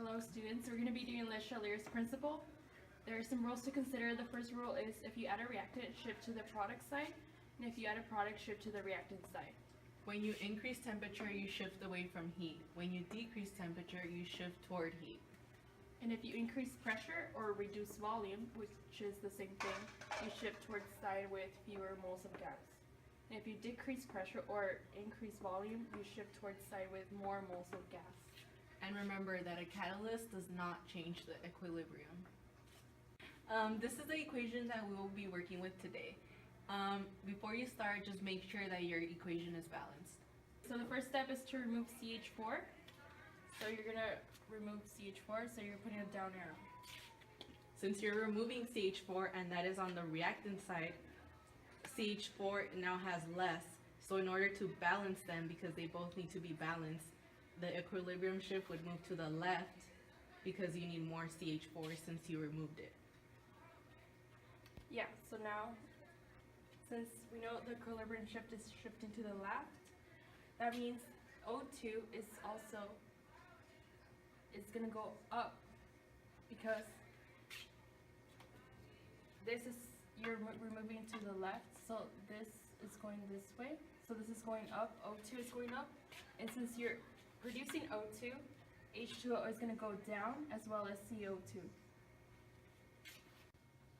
Hello students, we're going to be doing Chatellier's principle. There are some rules to consider. The first rule is if you add a reactant, shift to the product side, and if you add a product, shift to the reactant side. When you increase temperature, you shift away from heat. When you decrease temperature, you shift toward heat. And if you increase pressure or reduce volume, which is the same thing, you shift towards side with fewer moles of gas. And if you decrease pressure or increase volume, you shift towards side with more moles of gas. And remember that a catalyst does not change the equilibrium. This is the equation that we will be working with today. Before you start, just make sure that your equation is balanced. So the first step is to remove CH4. So you're going to remove CH4, so you're putting a down arrow. Since you're removing CH4 and that is on the reactant side, CH4 now has less. So in order to balance them, because they both need to be balanced, the equilibrium shift would move to the left because you need more CH4 since you removed it. Yeah, so now, since we know the equilibrium shift is shifting to the left, that means O2 is also, it's going to go up because this is, you're removing to the left, so this is going this way. So this is going up, O2 is going up, and since you're reducing O2, H2O is going to go down as well as CO2.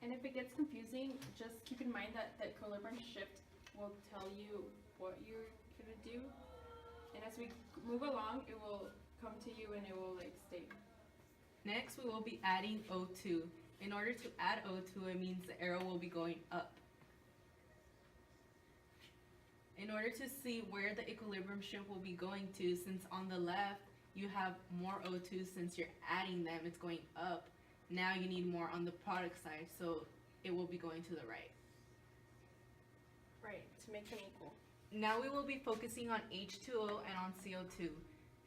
And if it gets confusing, just keep in mind that the equilibrium shift will tell you what you're going to do. And as we move along, it will come to you and it will stay. Next, we will be adding O2. In order to add O2, it means the arrow will be going up. In order to see where the equilibrium shift will be going to, since on the left you have more O2, since you're adding them, it's going up. Now you need more on the product side, so it will be going to the right. Right, to make them equal. Now we will be focusing on H2O and on CO2.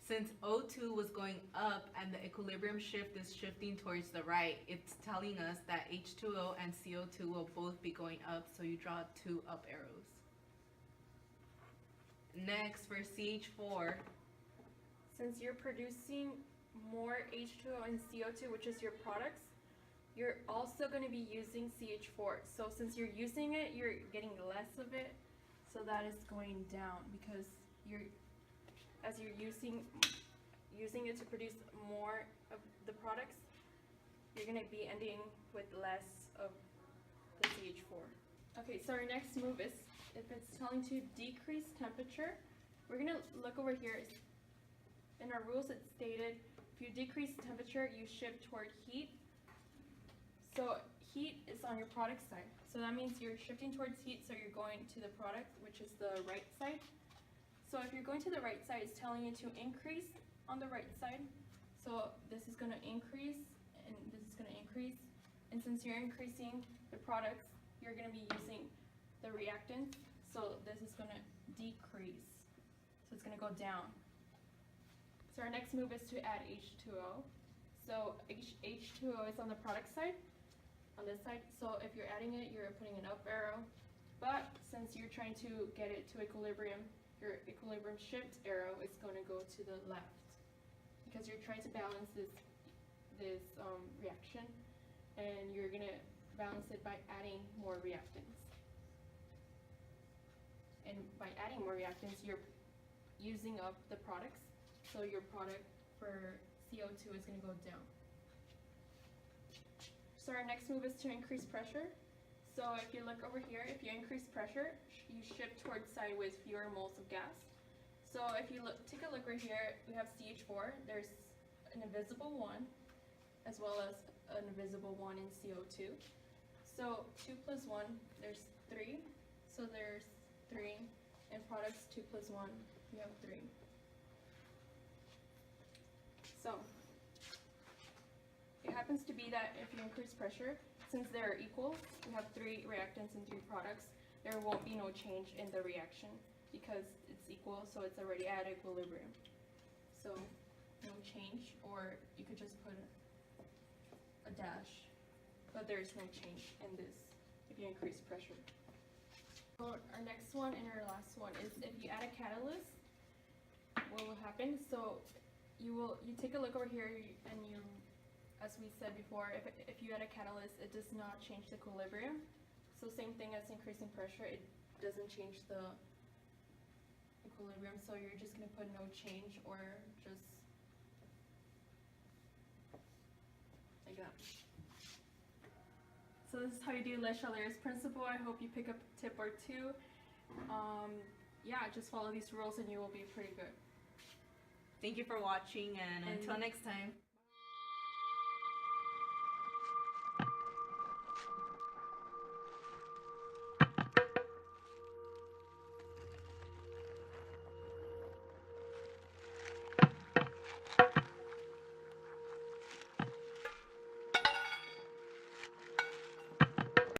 Since O2 was going up and the equilibrium shift is shifting towards the right, it's telling us that H2O and CO2 will both be going up, so you draw 2 up arrows. Next, for CH4, since you're producing more H2O and CO2, which is your products, you're also going to be using CH4. So since you're using it, you're getting less of it, so that is going down because as you're using it to produce more of the products, you're going to be ending with less of the CH4. Okay, so our next move is if it's telling to decrease temperature, we're going to look over here. In our rules, it's stated if you decrease temperature, you shift toward heat. So heat is on your product side. So that means you're shifting towards heat, so you're going to the product, which is the right side. So if you're going to the right side, it's telling you to increase on the right side. So this is going to increase, and this is going to increase. And since you're increasing the products, you're going to be using the reactants. So this is going to decrease. So it's going to go down. So our next move is to add H2O. So H2O is on the product side, on this side. So if you're adding it, you're putting an up arrow. But since you're trying to get it to equilibrium, your equilibrium shift arrow is going to go to the left because you're trying to balance this reaction, and you're going to balance it by adding more reactants. And by adding more reactants, you're using up the products. So your product for CO2 is going to go down. So our next move is to increase pressure. So if you look over here, if you increase pressure, you shift towards side with fewer moles of gas. So if you take a look right here, we have CH4. There's an invisible one, as well as an invisible one in CO2. So 2 plus 1, there's 3. So there's 3. And products 2 plus 1, we have 3. So it happens to be that if you increase pressure, since they're equal, we have 3 reactants and 3 products, there won't be no change in the reaction because it's equal, so it's already at equilibrium. So no change, or you could just put a dash, but there's no change in this if you increase pressure. So our next one and our last one is if you add a catalyst, what will happen? So you take a look over here and you, as we said before, if you add a catalyst, it does not change the equilibrium. So same thing as increasing pressure, it doesn't change the equilibrium. So you're just gonna put no change or just like that. So this is how you do Le Chatelier's principle. I hope you pick up a tip or two. Yeah, just follow these rules and you will be pretty good. Thank you for watching, and until next time.